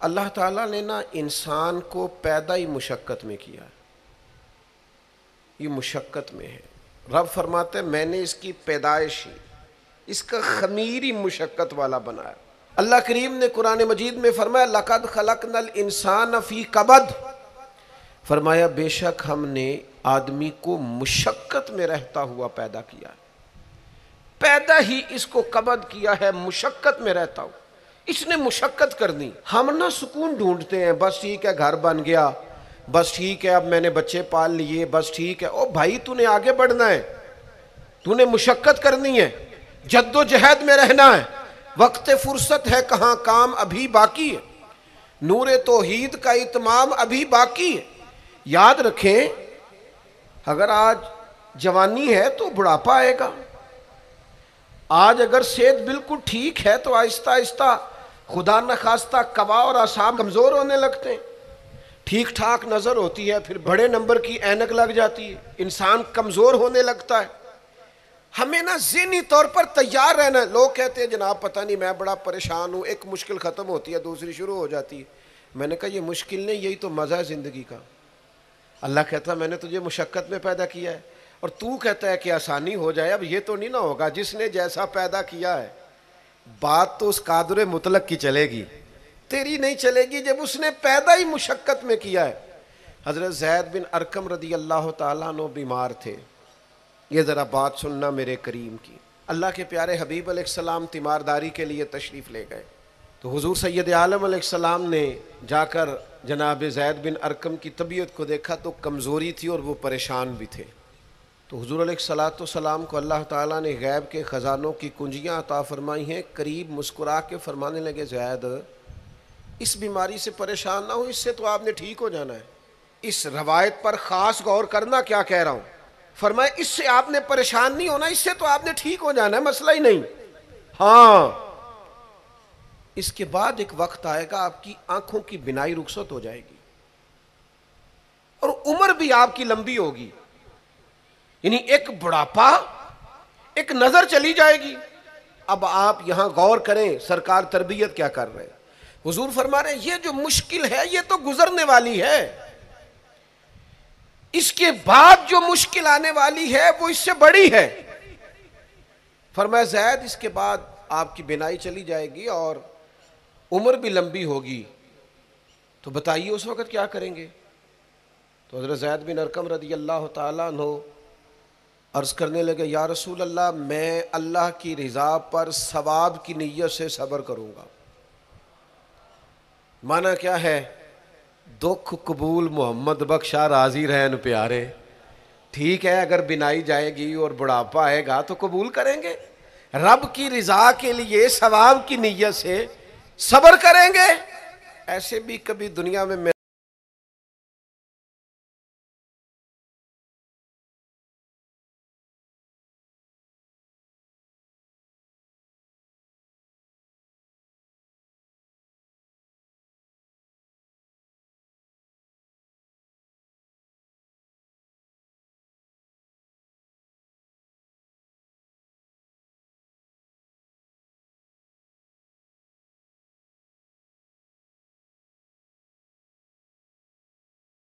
اللہ تعالیٰ نے نا انسان کو پیدا ہی مشقت میں کیا ہے، یہ مشقت میں ہے۔ رب فرماتے ہیں میں نے اس کی پیدائش ہی، اس کا خمیر ہی مشقت والا بنایا۔ اللہ کریم نے قرآن مجید میں فرمایا لَقَدْ خَلَقْنَا الْإِنسَانَ فِي قَبَدٍ، فرمایا بے شک ہم نے آدمی کو مشقت میں رہتا ہوا پیدا کیا ہے، پیدا ہی اس کو قبض کیا ہے، مشقت میں رہتا ہوں۔ اس نے مشقت کرنی، ہم نہ سکون ڈھونڈتے ہیں، بس ٹھیک ہے گھر بن گیا، بس ٹھیک ہے اب میں نے بچے پال لیے، بس ٹھیک ہے۔ او بھائی تو نے آگے بڑھنا ہے، تو نے مشقت کرنی ہے، جد و جہد میں رہنا ہے، وقت فرصت ہے کہاں، کام ابھی باقی ہے، نور توحید کا اتمام ابھی باقی ہے۔ یاد رکھیں اگر آج جوانی ہے تو بڑھاپا آئے گا، آج اگر صحت بالکل ٹھیک ہے تو آہستہ آہستہ خدا نخواستہ قوا اور اعصاب کمزور ہونے لگتے ہیں، ٹھیک ٹھاک نظر ہوتی ہے پھر بڑے نمبر کی اینک لگ جاتی ہے، انسان کمزور ہونے لگتا ہے۔ ہمیں نا ذہنی طور پر تیار رہنا ہے۔ لوگ کہتے ہیں جناب پتہ نہیں میں بڑا پریشان ہوں، ایک مشکل ختم ہوتی ہے دوسری شروع ہو جاتی ہے۔ میں نے کہا یہ مشکل نہیں، یہی تو مزہ ہے زندگی کا۔ اللہ کہتا ہے میں نے تجھے مشقت میں پیدا کیا ہے، اور تو کہتا ہے کہ آسانی ہو جائے۔ اب یہ تو نہیں نہ ہوگا، جس نے جیسا پیدا کیا ہے بات تو اس قادر مطلق کی چلے گی، تیری نہیں چلے گی جب اس نے پیدا ہی مشقت میں کیا ہے۔ حضرت زید بن ارقم رضی اللہ تعالیٰ عنہ بیمار تھے، یہ ذرا بات سننا میرے کریم کی۔ اللہ کے پیارے حبیب علیہ السلام تیمارداری کے لیے تشریف لے گئے تو حضور سید عالم علیہ السلام نے جا کر جناب زید بن ارقم کی طبیعت کو دیکھا تو کمزوری تھی اور وہ پریشان بھی تھے۔ تو حضور علیہ الصلوۃ والسلام کو اللہ تعالیٰ نے غیب کے خزانوں کی کنجیاں عطا فرمائی ہیں۔ قریب مسکرا کے فرمانے لگے زید اس بیماری سے پریشان نہ ہو، اس سے تو آپ نے ٹھیک ہو جانا ہے۔ اس روایت پر خاص غور کرنا کیا کہہ رہا ہوں، فرمایا اس سے آپ نے پریشان نہیں ہونا، اس سے تو آپ نے ٹھیک ہو جانا ہے، مسئلہ ہی نہیں۔ ہاں اس کے بعد ایک وقت آئے گا آپ کی آنکھوں کی بینائی رخصت ہو جائے گی اور عمر بھی آپ کی لمبی ہوگی، یعنی ایک بڑھاپا، ایک نظر چلی جائے گی۔ اب آپ یہاں غور کریں سرکار تربیت کیا کر رہے ہیں۔ حضور فرما رہے ہیں یہ جو مشکل ہے یہ تو گزرنے والی ہے، اس کے بعد جو مشکل آنے والی ہے وہ اس سے بڑی ہے۔ فرمایا زید اس کے بعد آپ کی بینائی چلی جائے گی اور عمر بھی لمبی ہوگی، تو بتائیے اس وقت کیا کریں گے۔ تو حضرت زید بن ارقم رضی اللہ تعالیٰ عنہ عرض کرنے لگے یا رسول اللہ میں اللہ کی رضا پر ثواب کی نیت سے صبر کروں گا۔ معنی کیا ہے، دکھ قبول محمد بخشا راضی رہن پیارے۔ ٹھیک ہے اگر بینائی جائے گی اور بڑھاپا آئے گا تو قبول کریں گے، رب کی رضا کے لیے ثواب کی نیت سے صبر کریں گے۔ ایسے بھی کبھی دنیا میں